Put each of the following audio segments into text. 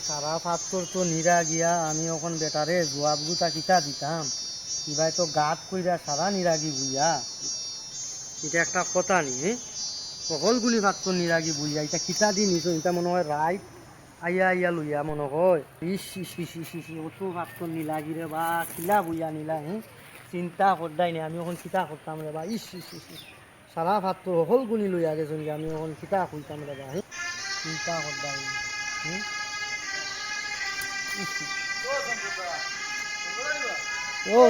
সারা পাত্তর তো নিরা গিয়া আমি এখন বেটারে জবাব গুতা কিতা দিতাম কিবাই তো গাত কইরা সারা নিরাগি বুইয়া এটা একটা কথা নি সকলগুলি পাত্তর নিরাগি বুইয়া এটা কিতা দি নিছ এটা মনে হয় রাইট আইয়া আইয়া লইয়া মনে হয় ইস ইস ইস ইস ইস অত পাত্তর নিলাগি রে বা কিলা বুইয়া নিলা চিন্তা করদাই নি আমি এখন কিতা করতাম রে বা ইস ইস ইস ইস সারা পাত্তর সকলগুলি লইয়া গেছেন আমি এখন কিতা কইতাম রে বা চিন্তা করদাই নি ও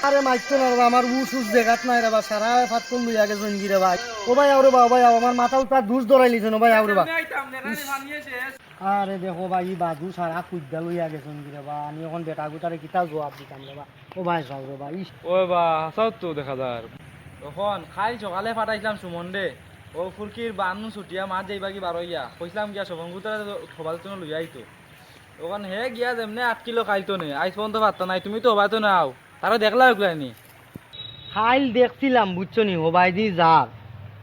আরে মাইতো না রে আমার উস উস দেখাত নাই রে বা সারা ফাত কোন লইয়া গেছেন কি রে ভাই ও ভাই আও রে বা ভাই আমার মাথা উঠা দুষ ধরাই লিছেন ও ভাই আও রে বা আরে দেখো ভাই ই বাদু সারা কুইদা লইয়া গেছেন কি রে বা আমি এখন বেটা গুতারে কিতা জবাব দিতাম রে বা ও ভাই যাও রে বা ইস ওই বা হাসাও তো দেখা যার তখন খাই সকালে ফাটাইছিলাম সুমন রে ও ফুরকির বানু ছুটিয়া মাছ যাইবা কি বারইয়া কইছিলাম গিয়া সবঙ্গুতারা খোবাল তুমি লই আইতো ওখান হে গিয়া যেমনে 8 কিলো খাইতো নে আইস পর্যন্ত পারতা নাই তুমি তো হবাইতো নাও তারা দেখলা ওগুলানি খাইল দেখছিলাম বুঝছো নি হবাই দি যার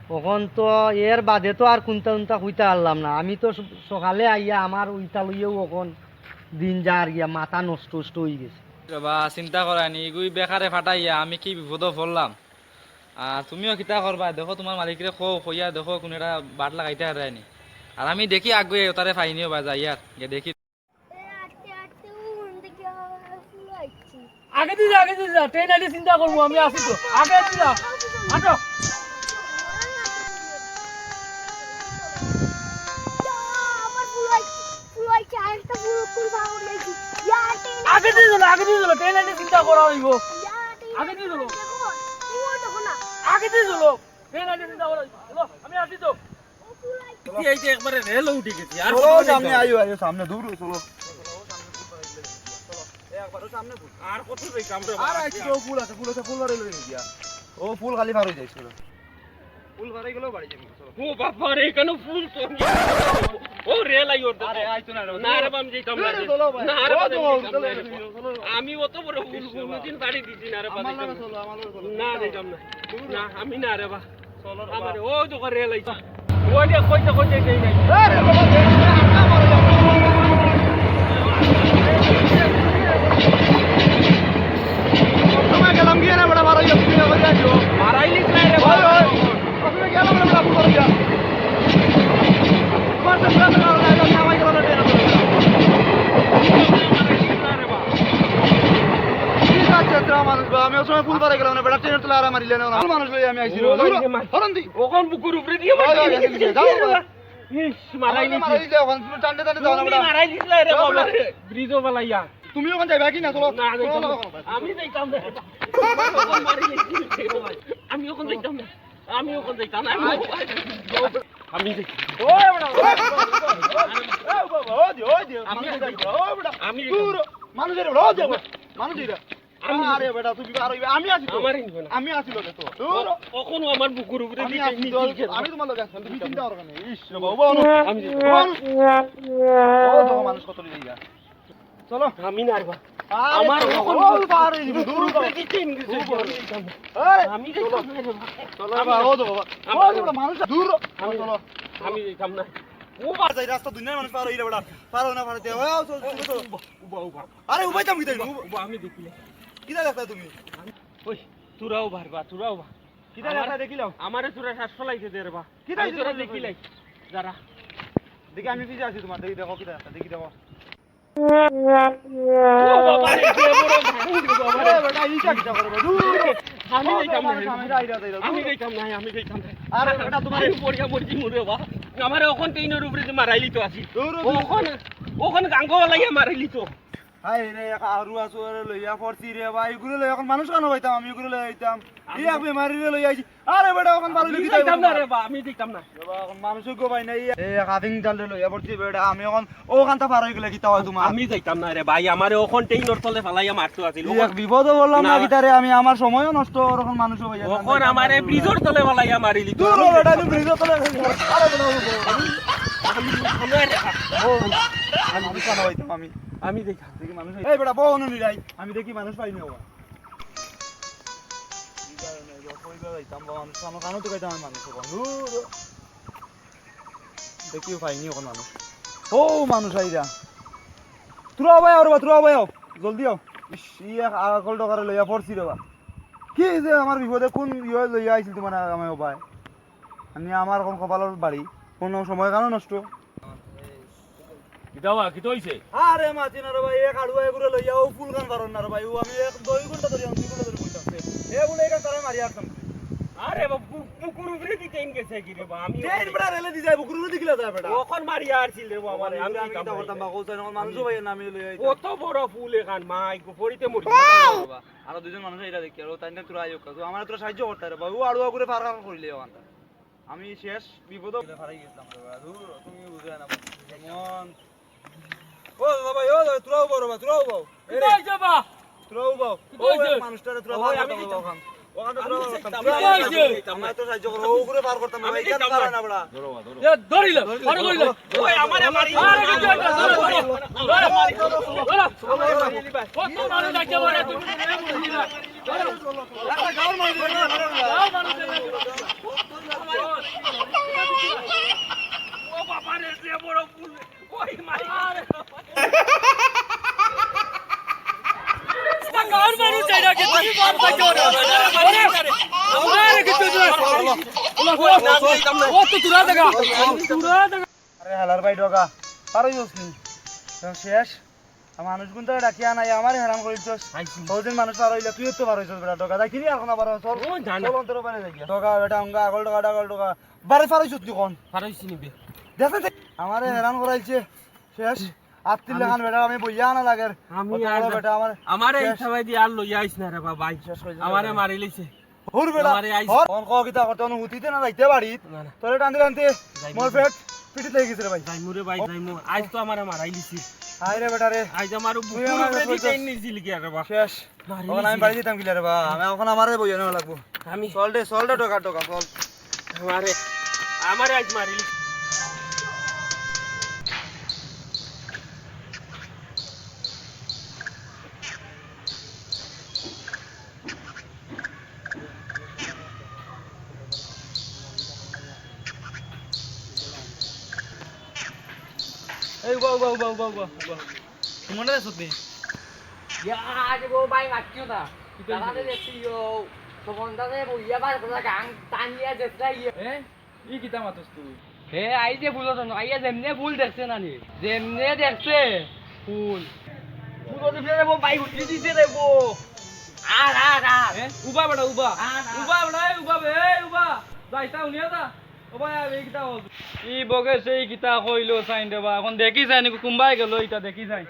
তখন তো এর বাদে তো আর কোনটা কোনটা হইতে পারলাম না আমি তো সকালে আইয়া আমার উইটা লইয়াও এখন দিন যার গিয়া মাথা নষ্ট নষ্ট হয়ে গেছে বা চিন্তা করানি এগুই বেকারে ফাটাইয়া আমি কি বিপদ পড়লাম আর তুমিও কিতা করবা দেখো তোমার মালিকরে কইয়া দেখো কোন একটা বাট লাগাইতে হারায়নি আর আমি দেখি আগে তারে ফাইনিও বা যাই আর দেখি আগে দিয়ে যা ট্রেন আইলে চিন্তা করবো আমি আসি তো আগে দিয়ে যা হাঁটো আগে দিয়ে চলো ট্রেন আইলে চিন্তা করা হইব আগে দিয়ে চলো ট্রেন আইলে চিন্তা করা হইব আমি আসি তো এইটা একবারে রেল উঠে গেছি আর সামনে আইও সামনে দূর চলো আর কত দেই কামড়ে আর আইছি তো ফুল আছে ফুল বাড়ি লই গিয়া ও ফুল খালি ফার হই যাইছিল ফুল ভরে গেল বাড়ি যাবি ও বাবা রে কেন ফুল তো ও রেল আইও আরে আইতো না না রে বাম যাইতাম না না রে আমি অত বড় ফুল কোনদিন বাড়ি দিছি না রে বাবা না যাইতাম না না আমি না রে বা চলো আমার ও তো রেল আইছে ওই যে কইতে দেই নাই আরে বাবা গেলাম গিয়ে না বড় ভালো ইয়ে তুমি হয়ে যাইছো মারাইলিস না রে ওই তুমি গেলাম না বড় ফুল গিয়া তোমার তো সামনে না নামাই গেল না ট্রেন ঠিক আছে তো মানুষ আমি ওই সময় ফুল বাড়ি গেলাম না বড় ট্রেন তো লারা মারিলে না মানুষ লই আমি আইছি হরন দি ওখান বুকুর উপরে দিয়ে যাও ইস মারাইলিস মারাই যাও ওখান টান্ডে যাও না বড় মারাইলিস না রে বাবা ব্রিজও বালাইয়া তুমি ওখান যাইবা কি না চলো না আমি যাইতাম না আমি ওখান যাইতাম না আমি ওই বড় আমি মানুষের বড় যাও মানুষের আরে বেটা তুই আর আমি আছি তো আমি আছি লোকে তো কখনো আমার বুকুর উপরে আমি আছি তো আমি তোমার লোকে আছি তুমি চিন্তা করো না ইস বাবা আমি ও তো মানুষ কত লইয়া চলো আমি না রে আমার কখন পার হই দিব দূর উপরে কি চেন গেছে আমি চলো বাবা ও তো বাবা ও মানুষ দূর আমি চলো আমি যাইতাম না ও বাজাই রাস্তা দুনিয়ার মানুষ পার হইলে বড় পার না পারতে ও চল চল উবা আরে উবাই তাম কি উবা আমি দেখিলে কিটা দেখতা তুমি ওই তুরাও ভারবা কিটা দেখতা দেখিলাও আমারে তুরা শ্বাস ফলাইতে দে রে বা কিটা তুরা দেখিলাই যারা দেখি আমি পিছে আছি তোমার দেখি দেখো কিটা দেখতা দেখি দেখো ও বাবা রে কে বড় ভাঙি বাবা রে বেটা ইটা কিটা করবে দূর আমি যাইতাম না আমি যাইতাম আমি যাইতাম না আরে বেটা তোমার পড়িয়া পড়ছি মরে বা আমারে ওখান ট্রেনের উপরে যে মারাইলি তো আছি দূর ওখানে গাঙ্গো লাগিয়ে মারাইলি তো হাই রে আরু আসু লইয়া পড়ছি রে ভাই গুলো লই এখন মানুষ কেন হইতাম আমি গুলো লই আইতাম এই এক বেমারি রে লই আইছি আরে বেটা এখন ভালো লিখি যাইতাম না রে বা আমি যাইতাম না বাবা এখন মানুষ গো ভাই নাই এই কাটিং ডাল লইয়া পড়ছি বেটা আমি এখন ওখান তা পার হই গেলে কি তাও তোমার আমি যাইতাম না রে ভাই আমারে ওখান ট্রেনের তলে ফালাইয়া মারতো আছিল এক বিপদ বললাম না গিটারে আমি আমার সময়ও নষ্ট ওরকম মানুষ হই যায় ওখান আমারে ব্রিজের তলে ফালাইয়া মারিলি তো দূর বেটা তুমি ব্রিজ তলে আরে বেটা আমি রে ও আমি কেন হইতাম আমি দেখাম দেখি মানুষ এই বেটা বউ নুনি যাই আমি দেখি মানুষ পাইনি বাবা দেখিও পাইনি ওখান মানুষ ও মানুষ আইরা তুরাও ভাই আর তুরাও ভাই আও জলদি আও ইস ই আগল টাকারে লইয়া পড়ছি রে বা কি যে আমার বিপদে কোন ইয়ে লইয়া আইছিল তোমার আমি ভাই আমি আমার কোন কপালের বাড়ি কোনো সময় কেন নষ্ট কিতাবা কিতো হইছে আরে মাতি না রে ভাই এক আড়ুয়া এগুলো লইয়া ও ফুল গান পারন না রে ভাই ও আমি এক 2 ঘন্টা ধরে 2 ঘন্টা ধরে বইতাছে এ বলে এক তারে মারি আসতাম আরে বুকুর উপরে দিতেন গেছে কি রে বা আমি ট্রেন বড় রেলে দি যায় বুকুরু দিগলা যায় বেটা ওখন মারি আসছিল রে বাবা রে আমি কি করতাম বা কোথায় মানুষ ভাই না আমি লইয়া কত বড় ফুল এখান মাই গোপরিতে মরি আর দুজন মানুষ এটা দেখি আর তাই না তোরা আইও কাজ আমার তোরা সাহায্য করতে রে ভাই ও আড়ুয়া করে পার করিলে ওখান আমি শেষ বিপদ হারাই গেছিলাম রে ভাই দূর তুমি বুঝে না মন ও দাদা ভাই ও তোরাও বড় বা তোরাও বাও কিতো হইছে বা তোরাও বাও ও মানুষটারে তোরা পার করতাম ওখান ওখান আমরা তো সাহায্য করব ও করে পার করতাম ভাই কেন পারে না বড়া এ ধরিল আর কইল ওই আমারে মারি আরে কিতো হইছে ধরো ধরো মারি ধরো কত মানুষ যাচ্ছে বড় তুমি বুঝলি না একটা গাওর মানুষ যাও মানুষ ও বাবা রে সে বড় ফুল কই মারি আরে গাওর মানুষ চাইরা কে তুমি বাপ বাচ্চা আরে কিতো ও তো তুরা দেখা আরে হালার ভাই ডগা পারই হসনি শেষ মানুষ গুনতে ডাকিয়া নাই আমার হেরাম করিছস বহুদিন মানুষ পার হইলে তুই তো পার হইছস বেটা ডগা দেখিনি আর কোন পার চল ও জানা চল অন্তর পারে যাই ডগা বেটা অঙ্গা আগল ডগা বারে পার হইছস তুই কোন পারাইছি নিবে দেখছ আমারে হেরাম করাইছে শেষ আত্তিল লাগান বেটা আমি বইয়া না লাগের আমি অত আর বড় বেটা আমার আমারে ইচ্ছাবাই দি আর লইয়া আইছ না রে বাবা শেষ কইছে আমারে মারি লইছে হুর বেটা আমারে আইস কোন ক কিতা করতে হুতিতে না যাইতে বাড়িত না না তোরে টানতে টানতে মোর পেট পিটি লাগি গেছে রে ভাই যাইমুরে ভাই যাইমু আইস তো আমারে মারাই লিছি আই রে বেটা রে আইজ আমারও তুই বুকুর আমারে উপরে কইছস। দিতে নিছিল কি রে বাবা শেষ মারি ওখানে আমি বাড়ি যেতাম কিলা রে বা আমি ওখানে আমারে বইয়া নেওয়া লাগবো আমি চল দে ডগা চল আমারে আমারে আইজ মারি লিছি এই উবা মনে আছে তুই Ya, coba bay mặt chưa ta? Đó là cái gì vô? Tôi còn đó cái bùi giá bát của ta cạn tan nha chết đây. এ ই কিতা মাতস তুই হে আই যে ফুল তো আই যেমনে ফুল দেখছে না নি যেমনে দেখছে ফুল ফুল তো ফেলে বো বাই উঠি দিছে রে বো এ উবা বেটা উবা আ, না। উবা বেটা এই উবা বে এই উবা যাইতা উনিয়া দা ওবা এই কিতা হল ই বগে সেই কিতা কইলো সাইন দেবা এখন দেখি যাই নি কুম্বাই গেল ইটা দেখি যাই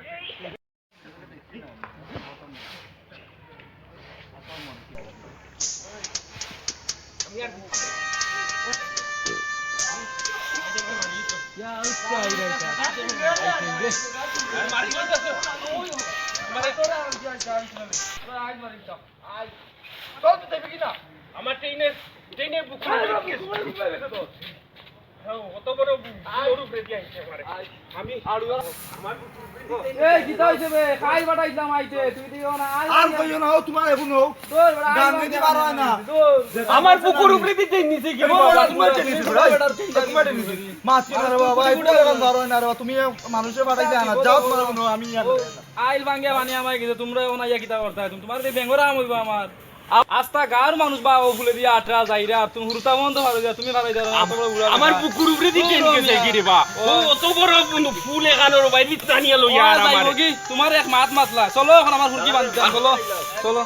আমার ট্রেনে বুকুর কত বড় বুকুর উপরে দিয়ে আইছে আমারে আমি আমার এই কিতা হইছে বে খাই বাটাইলাম আইতে তুই দিও না আর কইও না ও তোমার এখন নো দূর বেটা গান দিতে পারো না আমার বুকুর উপরে দিতে নিছে কি মাছি না রে বাবা এই পুরো গান ধরো না রে তুমি মানুষে বাড়াইতে আনা যাও তোমার কোনো আমি আইল ভাঙ্গে বানি আমায় গেছে তোমরা ওনাইয়া কিতা করতে তোমার দিয়ে বেঙ্গরা হইব আমার আস্তা গার মানুষ বা ও ফুলে দিয়ে আটরা যাইরা তুমি হুরতা বন্ধ ভালো যা তুমি ভালো যাও আমার বুকুর উপরে দিতে নিছে কি রে বা ও অত বড় ফুল এখানোর বাইরে টানিয়া লইয়া আর আমার তোমার এক মাত মাতলা চলো এখন আমার ফুলকি বান্ধ চলো চলো